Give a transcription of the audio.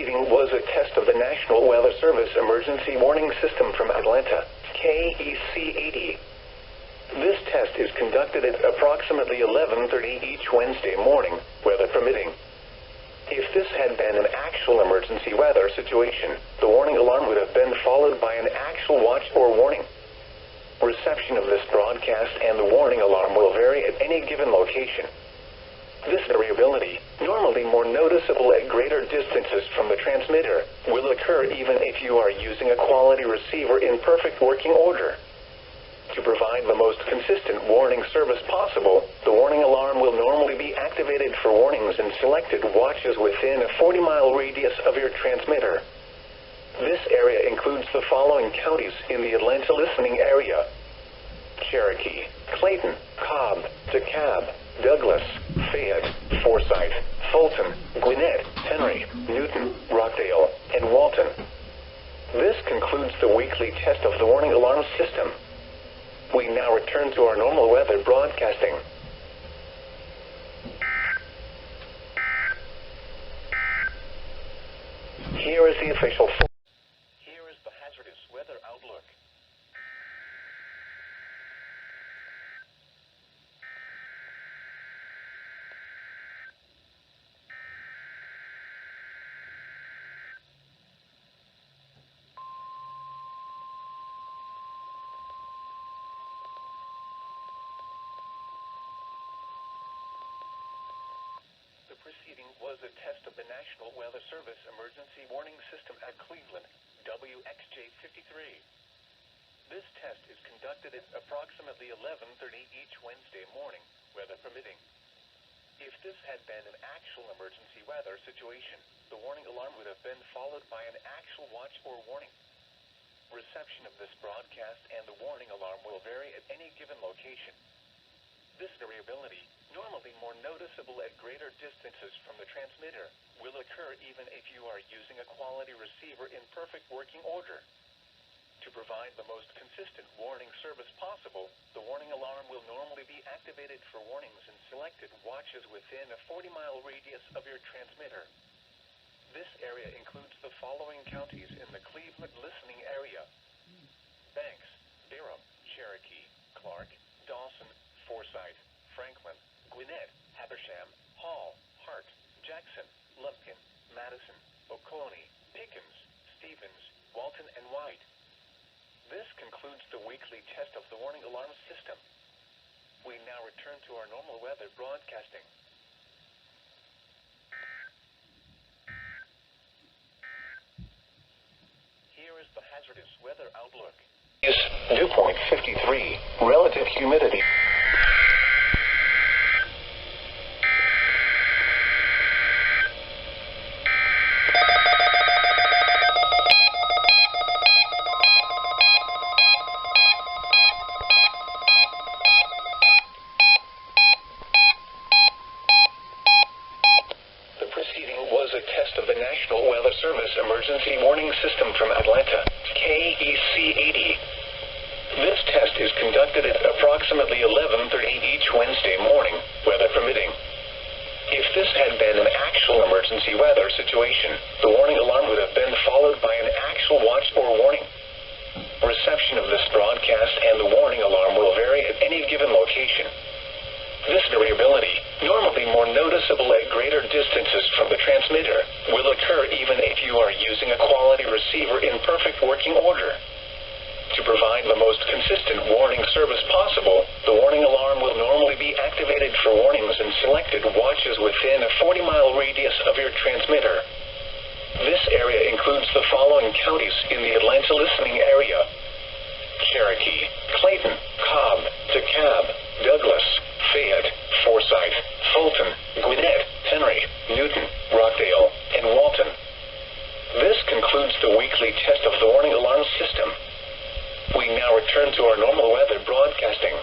proceeding was a test of the National Weather Service Emergency Warning System from Atlanta, KEC-80. This test is conducted at approximately 11:30 each Wednesday morning, weather permitting. If this had been an actual emergency weather situation, the warning alarm would have been followed by an actual watch or warning. Reception of this broadcast and the warning alarm will vary at any given location. This variability, normally more noticeable at greater distances from the transmitter, will occur even if you are using a quality receiver in perfect working order. To provide the most consistent warning service possible, the warning alarm will normally be activated for warnings in selected watches within a 40-mile radius of your transmitter. This area includes the following counties in the Atlanta listening area: Cherokee, Clayton, Cobb, DeKalb, Douglas, Fayette, Forsyth, Fulton, Gwinnett, Henry, Newton, Rockdale, and Walton. This concludes the weekly test of the warning alarm system. We now return to our normal weather broadcasting. Here is the official. Here is the hazardous weather outlook. Proceeding was a test of the National Weather Service Emergency Warning System at Cleveland, WXJ-53. This test is conducted at approximately 11:30 each Wednesday morning, weather permitting. If this had been an actual emergency weather situation, the warning alarm would have been followed by an actual watch or warning. Reception of this broadcast and the warning alarm will vary at any given location. This variability, normally more noticeable at greater distances from the transmitter, will occur even if you are using a quality receiver in perfect working order. To provide the most consistent warning service possible, the warning alarm will normally be activated for warnings in selected watches within a 40-mile radius of your transmitter. This area includes the following counties in the Cleveland listening area: Banks, Durham, Cherokee, Clark, Dawson, Forsyth, Franklin, Gwinnett, Habersham, Hall, Hart, Jackson, Lumpkin, Madison, Oconee, Pickens, Stevens, Walton, and White. This concludes the weekly test of the warning alarm system. We now return to our normal weather broadcasting. Here is the hazardous weather outlook. Dew point 53, relative humidity. The proceeding was a test of the National Weather Service Emergency Warning System from Atlanta, KEC-80. This test is conducted at approximately 11:30 each Wednesday morning, weather permitting. If this had been an actual emergency weather situation, the warning alarm would have been followed by an actual watch or warning. Reception of this broadcast and the warning alarm will vary at any given location. This variability, normally more noticeable at greater distances from the transmitter, will occur even if you are using a quality receiver in perfect working order. To provide the most consistent warning service possible, the warning alarm will normally be activated for warnings in selected watches within a 40-mile radius of your transmitter. This area includes the following counties in the Atlanta listening area: Cherokee, Clayton, Cobb, DeKalb, Douglas, Fayette, Forsyth, Fulton, Gwinnett, Henry, Newton, Rockdale, and Walton. This concludes the weekly test of the warning alarm system. We now return to our normal weather broadcasting.